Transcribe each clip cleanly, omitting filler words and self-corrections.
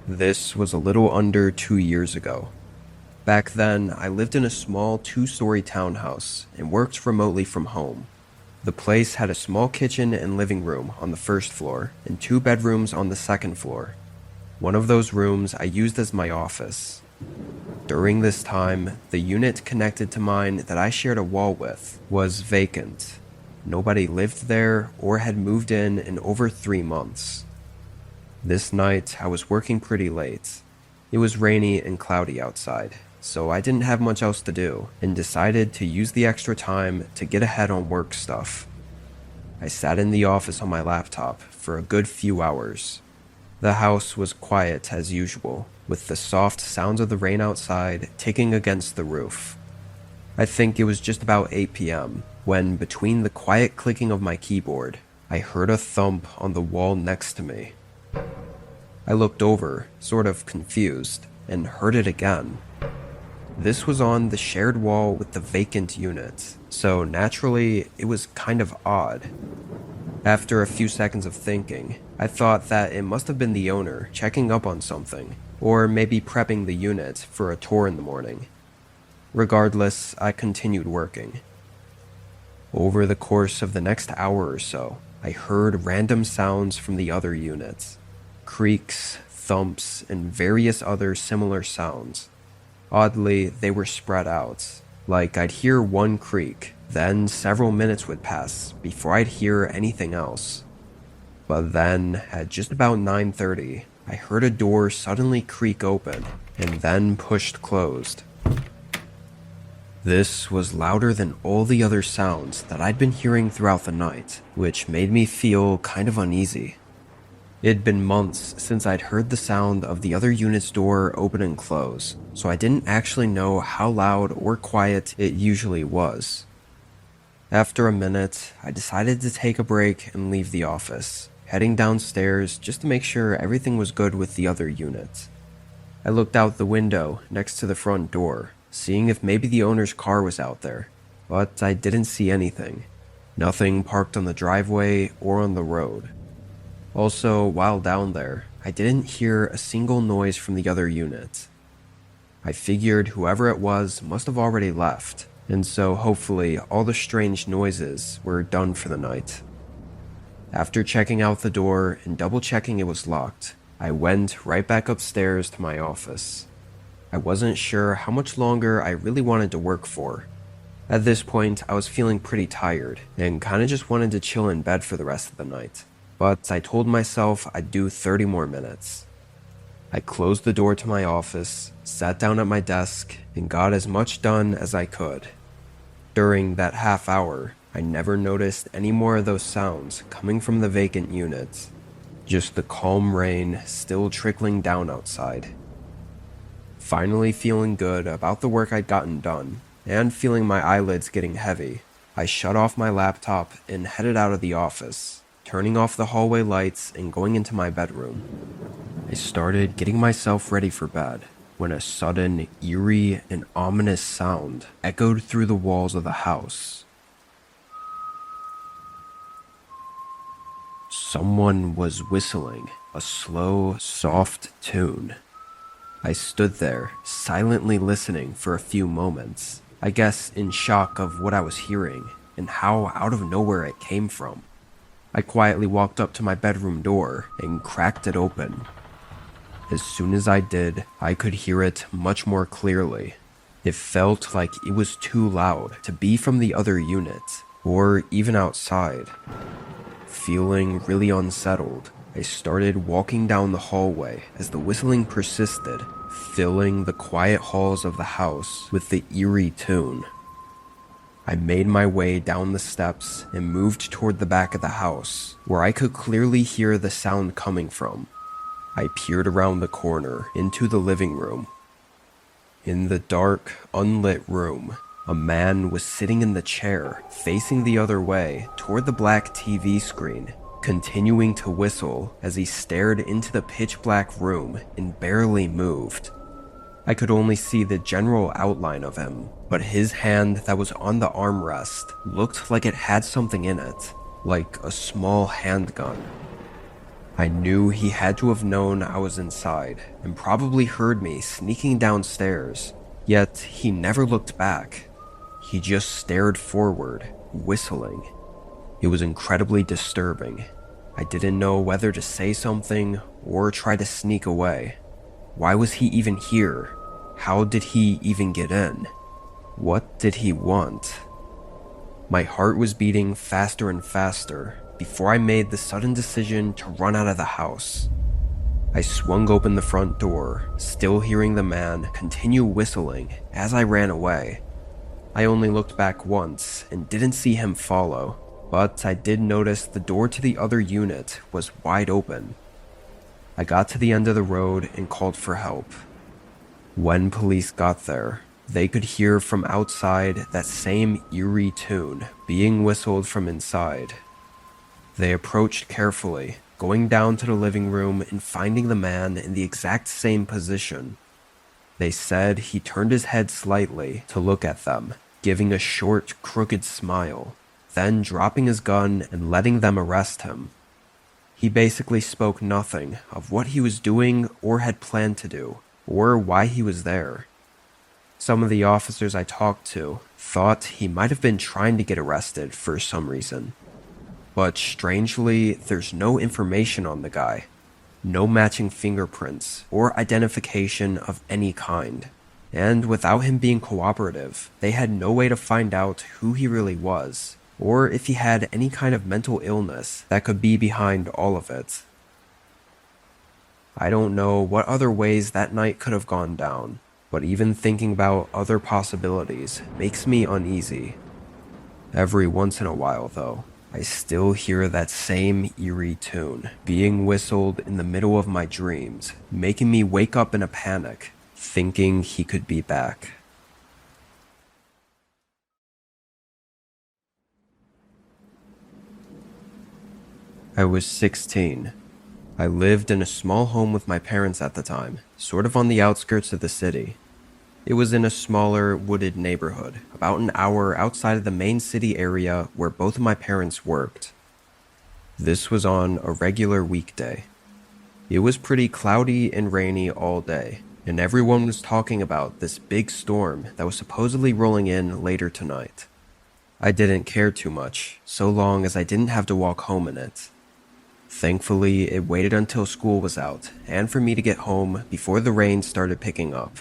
This was a little under 2 years ago. Back then, I lived in a small 2-story townhouse and worked remotely from home. The place had a small kitchen and living room on the first floor and 2 bedrooms on the second floor. One of those rooms I used as my office. During this time, the unit connected to mine that I shared a wall with was vacant. Nobody lived there or had moved in over 3 months. This night, I was working pretty late. It was rainy and cloudy outside, so I didn't have much else to do and decided to use the extra time to get ahead on work stuff. I sat in the office on my laptop for a good few hours. The house was quiet as usual, with the soft sounds of the rain outside ticking against the roof. I think it was just about 8 p.m. when, between the quiet clicking of my keyboard, I heard a thump on the wall next to me. I looked over, sort of confused, and heard it again. This was on the shared wall with the vacant unit, so naturally, it was kind of odd. After a few seconds of thinking, I thought that it must have been the owner checking up on something, or maybe prepping the unit for a tour in the morning. Regardless, I continued working. Over the course of the next hour or so, I heard random sounds from the other units. Creaks, thumps, and various other similar sounds. Oddly, they were spread out. Like I'd hear one creak, then several minutes would pass before I'd hear anything else. But then, at just about 9:30, I heard a door suddenly creak open and then pushed closed. This was louder than all the other sounds that I'd been hearing throughout the night, which made me feel kind of uneasy. It'd been months since I'd heard the sound of the other unit's door open and close, so I didn't actually know how loud or quiet it usually was. After a minute, I decided to take a break and leave the office, heading downstairs just to make sure everything was good with the other unit. I looked out the window next to the front door, seeing if maybe the owner's car was out there, but I didn't see anything. Nothing parked on the driveway or on the road. Also, while down there, I didn't hear a single noise from the other unit. I figured whoever it was must have already left, and so hopefully all the strange noises were done for the night. After checking out the door and double-checking it was locked, I went right back upstairs to my office. I wasn't sure how much longer I really wanted to work for. At this point, I was feeling pretty tired and kinda just wanted to chill in bed for the rest of the night. But I told myself I'd do 30 more minutes. I closed the door to my office, sat down at my desk, and got as much done as I could. During that half hour, I never noticed any more of those sounds coming from the vacant unit. Just the calm rain still trickling down outside. Finally feeling good about the work I'd gotten done, and feeling my eyelids getting heavy, I shut off my laptop and headed out of the office, turning off the hallway lights and going into my bedroom. I started getting myself ready for bed when a sudden, eerie, and ominous sound echoed through the walls of the house. Someone was whistling a slow, soft tune. I stood there, silently listening for a few moments, I guess in shock of what I was hearing and how out of nowhere it came from. I quietly walked up to my bedroom door and cracked it open. As soon as I did, I could hear it much more clearly. It felt like it was too loud to be from the other unit, or even outside. Feeling really unsettled, I started walking down the hallway as the whistling persisted, filling the quiet halls of the house with the eerie tune. I made my way down the steps and moved toward the back of the house, where I could clearly hear the sound coming from. I peered around the corner into the living room. In the dark, unlit room, a man was sitting in the chair, facing the other way toward the black TV screen, continuing to whistle as he stared into the pitch-black room and barely moved. I could only see the general outline of him, but his hand that was on the armrest looked like it had something in it, like a small handgun. I knew he had to have known I was inside and probably heard me sneaking downstairs, yet he never looked back. He just stared forward, whistling. It was incredibly disturbing. I didn't know whether to say something or try to sneak away. Why was he even here? How did he even get in? What did he want? My heart was beating faster and faster before I made the sudden decision to run out of the house. I swung open the front door, still hearing the man continue whistling as I ran away. I only looked back once and didn't see him follow, but I did notice the door to the other unit was wide open. I got to the end of the road and called for help. When police got there, they could hear from outside that same eerie tune being whistled from inside. They approached carefully, going down to the living room and finding the man in the exact same position. They said he turned his head slightly to look at them, giving a short, crooked smile, then dropping his gun and letting them arrest him. He basically spoke nothing of what he was doing or had planned to do, or why he was there. Some of the officers I talked to thought he might have been trying to get arrested for some reason. But strangely, there's no information on the guy. No matching fingerprints or identification of any kind. And without him being cooperative, they had no way to find out who he really was, or if he had any kind of mental illness that could be behind all of it. I don't know what other ways that night could have gone down, but even thinking about other possibilities makes me uneasy. Every once in a while, though, I still hear that same eerie tune being whistled in the middle of my dreams, making me wake up in a panic, thinking he could be back. I was 16. I lived in a small home with my parents at the time, sort of on the outskirts of the city. It was in a smaller, wooded neighborhood, about an hour outside of the main city area where both of my parents worked. This was on a regular weekday. It was pretty cloudy and rainy all day, and everyone was talking about this big storm that was supposedly rolling in later tonight. I didn't care too much, so long as I didn't have to walk home in it. Thankfully, it waited until school was out, and for me to get home before the rain started picking up.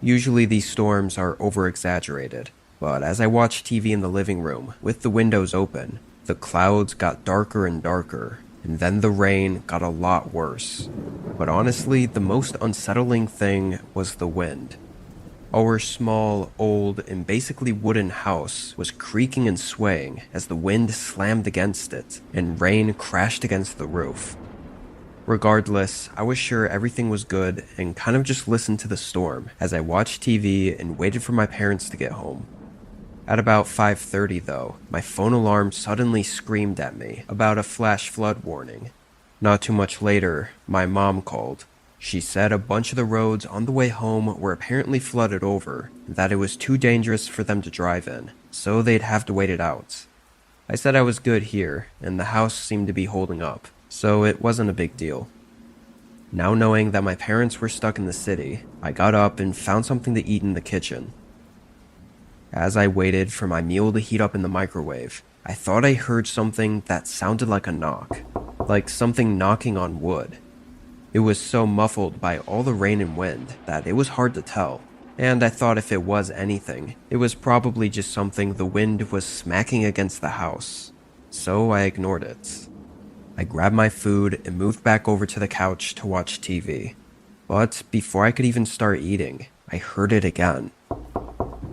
Usually these storms are over-exaggerated, but as I watched TV in the living room with the windows open, the clouds got darker and darker, and then the rain got a lot worse. But honestly, the most unsettling thing was the wind. Our small, old, and basically wooden house was creaking and swaying as the wind slammed against it, and rain crashed against the roof. Regardless, I was sure everything was good and kind of just listened to the storm as I watched TV and waited for my parents to get home. At about 5:30 though, my phone alarm suddenly screamed at me about a flash flood warning. Not too much later, my mom called. She said a bunch of the roads on the way home were apparently flooded over, and that it was too dangerous for them to drive in, so they'd have to wait it out. I said I was good here, and the house seemed to be holding up, so it wasn't a big deal. Now knowing that my parents were stuck in the city, I got up and found something to eat in the kitchen. As I waited for my meal to heat up in the microwave, I thought I heard something that sounded like a knock, like something knocking on wood. It was so muffled by all the rain and wind that it was hard to tell, and I thought if it was anything, it was probably just something the wind was smacking against the house, so I ignored it. I grabbed my food and moved back over to the couch to watch TV. But before I could even start eating, I heard it again.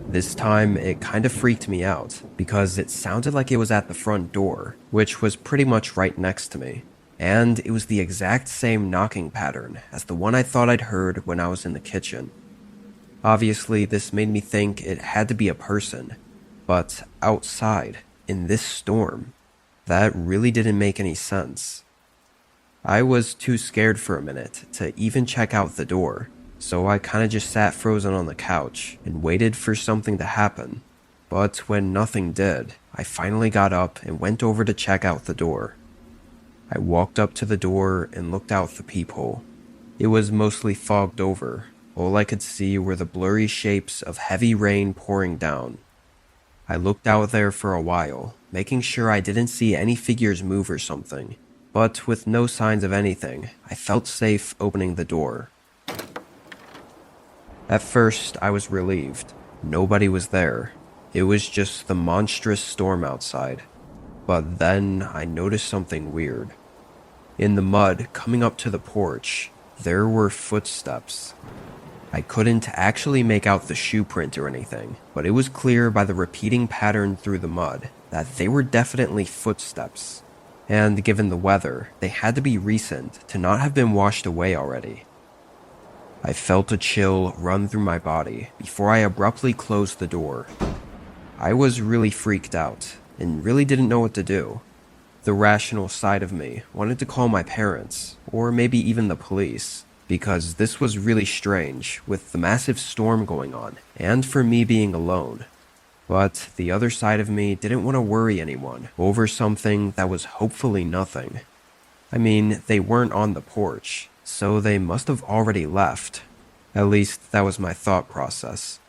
This time, it kind of freaked me out, because it sounded like it was at the front door, which was pretty much right next to me. And it was the exact same knocking pattern as the one I thought I'd heard when I was in the kitchen. Obviously, this made me think it had to be a person, but outside, in this storm, that really didn't make any sense. I was too scared for a minute to even check out the door, so I kinda just sat frozen on the couch and waited for something to happen. But when nothing did, I finally got up and went over to check out the door. I walked up to the door and looked out the peephole. It was mostly fogged over. All I could see were the blurry shapes of heavy rain pouring down. I looked out there for a while, making sure I didn't see any figures move or something, but with no signs of anything, I felt safe opening the door. At first, I was relieved. Nobody was there. It was just the monstrous storm outside. But then I noticed something weird. In the mud coming up to the porch, there were footsteps. I couldn't actually make out the shoe print or anything, but it was clear by the repeating pattern through the mud that they were definitely footsteps. And given the weather, they had to be recent to not have been washed away already. I felt a chill run through my body before I abruptly closed the door. I was really freaked out and really didn't know what to do. The rational side of me wanted to call my parents, or maybe even the police, because this was really strange with the massive storm going on and for me being alone. But the other side of me didn't want to worry anyone over something that was hopefully nothing. I mean, they weren't on the porch, so they must have already left. At least that was my thought process.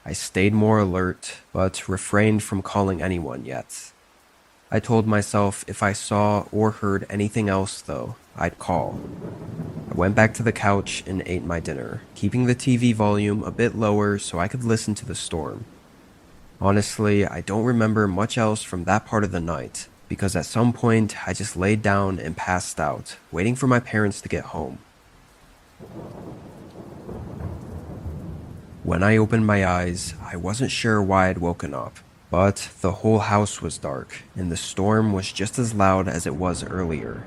I stayed more alert, but refrained from calling anyone yet. I told myself if I saw or heard anything else, though, I'd call. I went back to the couch and ate my dinner, keeping the TV volume a bit lower so I could listen to the storm. Honestly, I don't remember much else from that part of the night, because at some point I just laid down and passed out, waiting for my parents to get home. When I opened my eyes, I wasn't sure why I'd woken up, but the whole house was dark, and the storm was just as loud as it was earlier.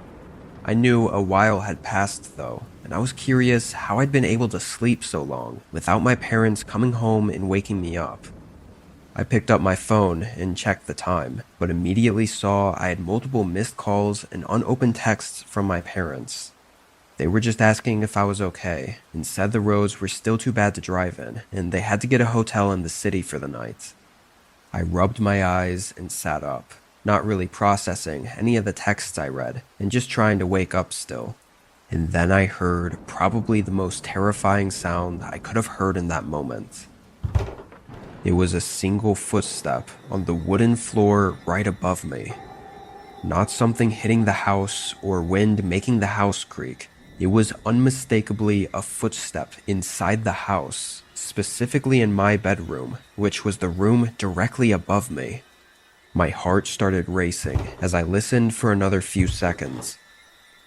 I knew a while had passed though, and I was curious how I'd been able to sleep so long without my parents coming home and waking me up. I picked up my phone and checked the time, but immediately saw I had multiple missed calls and unopened texts from my parents. They were just asking if I was okay, and said the roads were still too bad to drive in, and they had to get a hotel in the city for the night. I rubbed my eyes and sat up, not really processing any of the texts I read, and just trying to wake up still. And then I heard probably the most terrifying sound I could have heard in that moment. It was a single footstep on the wooden floor right above me. Not something hitting the house or wind making the house creak. It was unmistakably a footstep inside the house, specifically in my bedroom, which was the room directly above me. My heart started racing as I listened for another few seconds.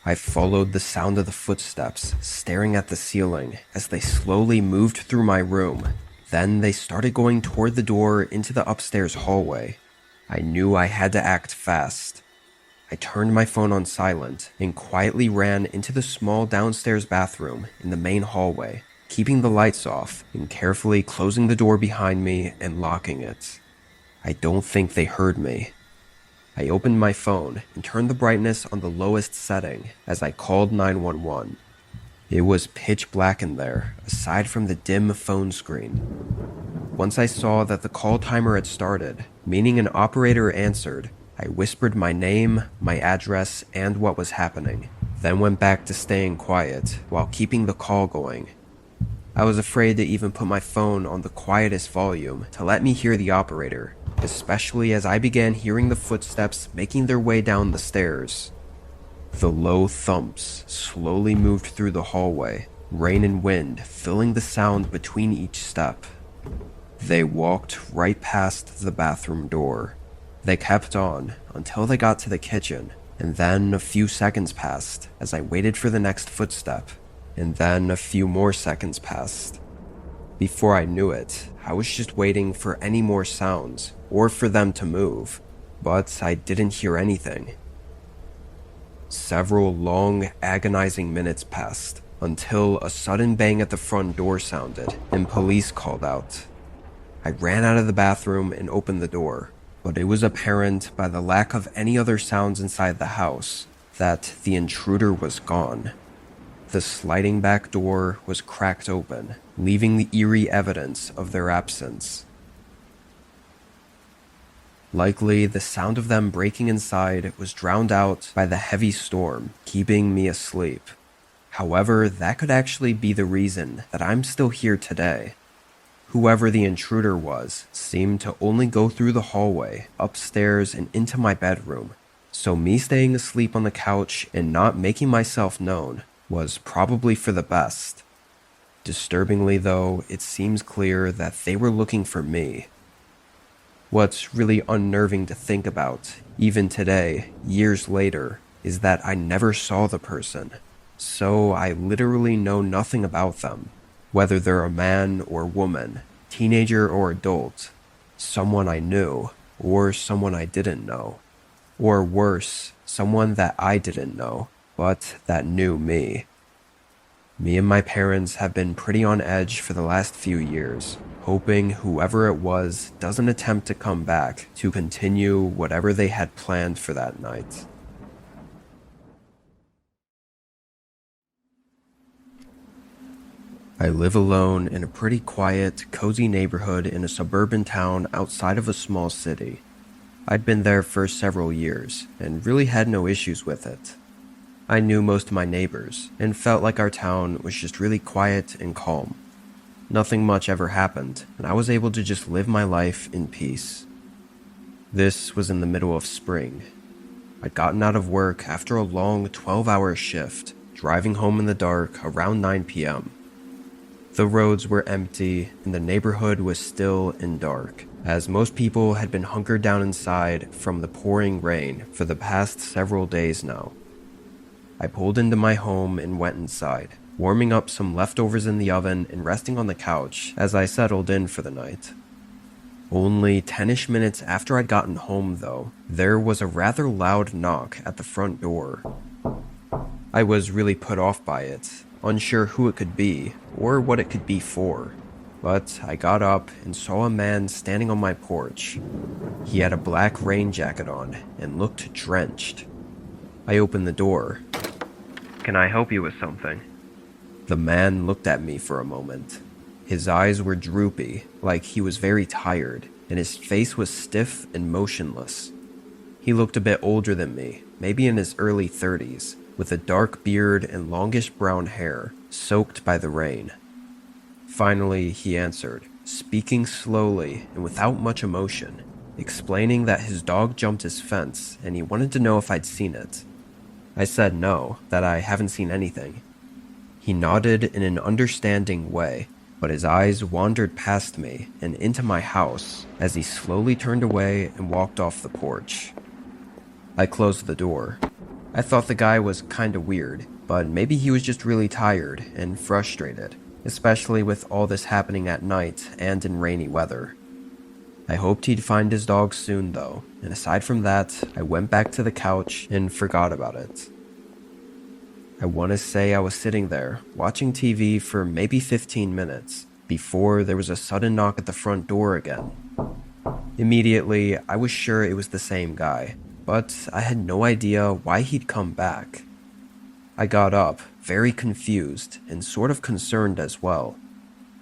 I followed the sound of the footsteps, staring at the ceiling as they slowly moved through my room. Then they started going toward the door into the upstairs hallway. I knew I had to act fast. I turned my phone on silent and quietly ran into the small downstairs bathroom in the main hallway, keeping the lights off and carefully closing the door behind me and locking it. I don't think they heard me. I opened my phone and turned the brightness on the lowest setting as I called 911. It was pitch black in there, aside from the dim phone screen. Once I saw that the call timer had started, meaning an operator answered, I whispered my name, my address, and what was happening, then went back to staying quiet while keeping the call going. I was afraid to even put my phone on the quietest volume to let me hear the operator, especially as I began hearing the footsteps making their way down the stairs. The low thumps slowly moved through the hallway, rain and wind filling the sound between each step. They walked right past the bathroom door. They kept on until they got to the kitchen, and then a few seconds passed as I waited for the next footstep, and then a few more seconds passed. Before I knew it, I was just waiting for any more sounds or for them to move, but I didn't hear anything. Several long, agonizing minutes passed until a sudden bang at the front door sounded and police called out. I ran out of the bathroom and opened the door, but it was apparent by the lack of any other sounds inside the house that the intruder was gone. The sliding back door was cracked open, leaving the eerie evidence of their absence. Likely, the sound of them breaking inside was drowned out by the heavy storm, keeping me asleep. However, that could actually be the reason that I'm still here today. Whoever the intruder was seemed to only go through the hallway, upstairs, and into my bedroom, so me staying asleep on the couch and not making myself known was probably for the best. Disturbingly though, it seems clear that they were looking for me. What's really unnerving to think about, even today, years later, is that I never saw the person, so I literally know nothing about them. Whether they're a man or woman, teenager or adult, someone I knew, or someone I didn't know. Or worse, someone that I didn't know, but that knew me. Me and my parents have been pretty on edge for the last few years, hoping whoever it was doesn't attempt to come back to continue whatever they had planned for that night. I live alone in a pretty quiet, cozy neighborhood in a suburban town outside of a small city. I'd been there for several years and really had no issues with it. I knew most of my neighbors and felt like our town was just really quiet and calm. Nothing much ever happened, and I was able to just live my life in peace. This was in the middle of spring. I'd gotten out of work after a long 12-hour shift, driving home in the dark around 9 p.m. The roads were empty and the neighborhood was still and dark, as most people had been hunkered down inside from the pouring rain for the past several days now. I pulled into my home and went inside, warming up some leftovers in the oven and resting on the couch as I settled in for the night. Only 10-ish minutes after I'd gotten home, though, there was a rather loud knock at the front door. I was really put off by it, unsure who it could be or what it could be for, but I got up and saw a man standing on my porch. He had a black rain jacket on and looked drenched. I opened the door. "Can I help you with something?" The man looked at me for a moment. His eyes were droopy, like he was very tired, and his face was stiff and motionless. He looked a bit older than me, maybe in his early 30s, with a dark beard and longish brown hair, soaked by the rain. Finally, he answered, speaking slowly and without much emotion, explaining that his dog jumped his fence and he wanted to know if I'd seen it. I said no, that I haven't seen anything. He nodded in an understanding way, but his eyes wandered past me and into my house as he slowly turned away and walked off the porch. I closed the door. I thought the guy was kinda weird, but maybe he was just really tired and frustrated, especially with all this happening at night and in rainy weather. I hoped he'd find his dog soon though, and aside from that, I went back to the couch and forgot about it. I want to say I was sitting there, watching TV for maybe 15 minutes, before there was a sudden knock at the front door again. Immediately, I was sure it was the same guy, but I had no idea why he'd come back. I got up, very confused and sort of concerned as well.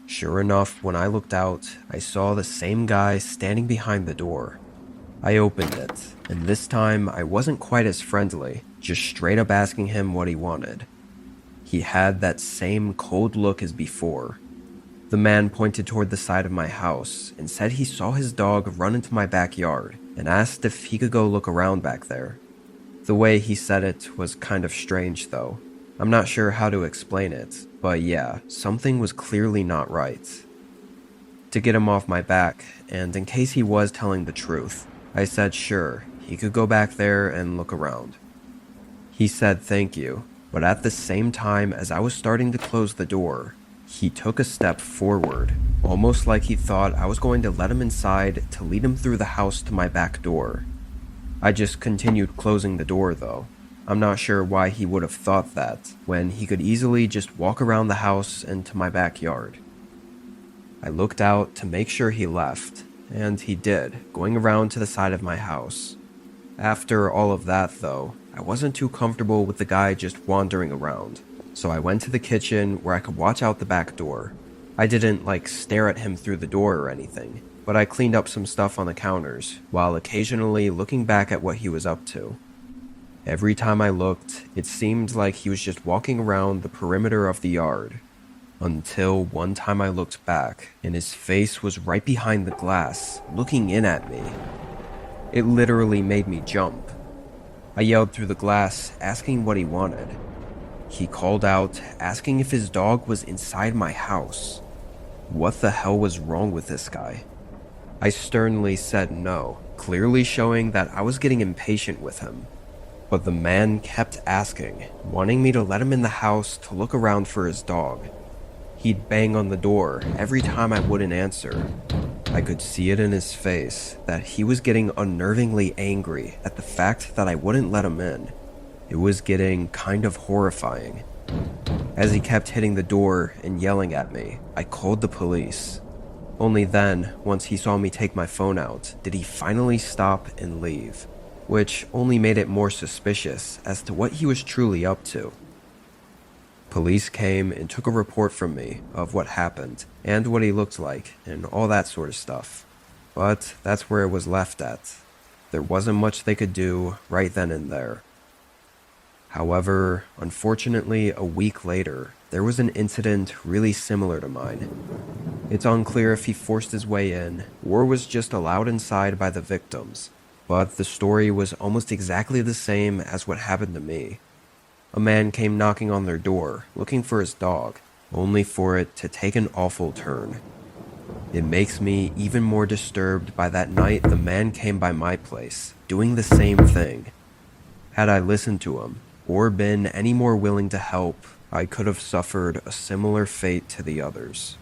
Sure enough, when I looked out, I saw the same guy standing behind the door. I opened it, and this time I wasn't quite as friendly, just straight up asking him what he wanted. He had that same cold look as before. The man pointed toward the side of my house and said he saw his dog run into my backyard and asked if he could go look around back there. The way he said it was kind of strange though. I'm not sure how to explain it, but yeah, something was clearly not right. To get him off my back, and in case he was telling the truth, I said sure, he could go back there and look around. He said thank you, but at the same time as I was starting to close the door, he took a step forward, almost like he thought I was going to let him inside to lead him through the house to my back door. I just continued closing the door though. I'm not sure why he would have thought that, when he could easily just walk around the house and to my backyard. I looked out to make sure he left, and he did, going around to the side of my house. After all of that though, I wasn't too comfortable with the guy just wandering around, so I went to the kitchen where I could watch out the back door. I didn't stare at him through the door or anything. but I cleaned up some stuff on the counters, while occasionally looking back at what he was up to. Every time I looked, it seemed like he was just walking around the perimeter of the yard, until one time I looked back, and his face was right behind the glass, looking in at me. It literally made me jump. I yelled through the glass, asking what he wanted. He called out, asking if his dog was inside my house. What the hell was wrong with this guy? I sternly said no, clearly showing that I was getting impatient with him. But the man kept asking, wanting me to let him in the house to look around for his dog. He'd bang on the door every time I wouldn't answer. I could see it in his face that he was getting unnervingly angry at the fact that I wouldn't let him in. It was getting kind of horrifying. As he kept hitting the door and yelling at me, I called the police. Only then, once he saw me take my phone out, did he finally stop and leave, which only made it more suspicious as to what he was truly up to. Police came and took a report from me of what happened and what he looked like and all that sort of stuff. But that's where it was left at. There wasn't much they could do right then and there. However, unfortunately, a week later, there was an incident really similar to mine. It's unclear if he forced his way in or was just allowed inside by the victims, but the story was almost exactly the same as what happened to me. A man came knocking on their door, looking for his dog, only for it to take an awful turn. It makes me even more disturbed by that night the man came by my place, doing the same thing. Had I listened to him, or been any more willing to help, I could have suffered a similar fate to the others.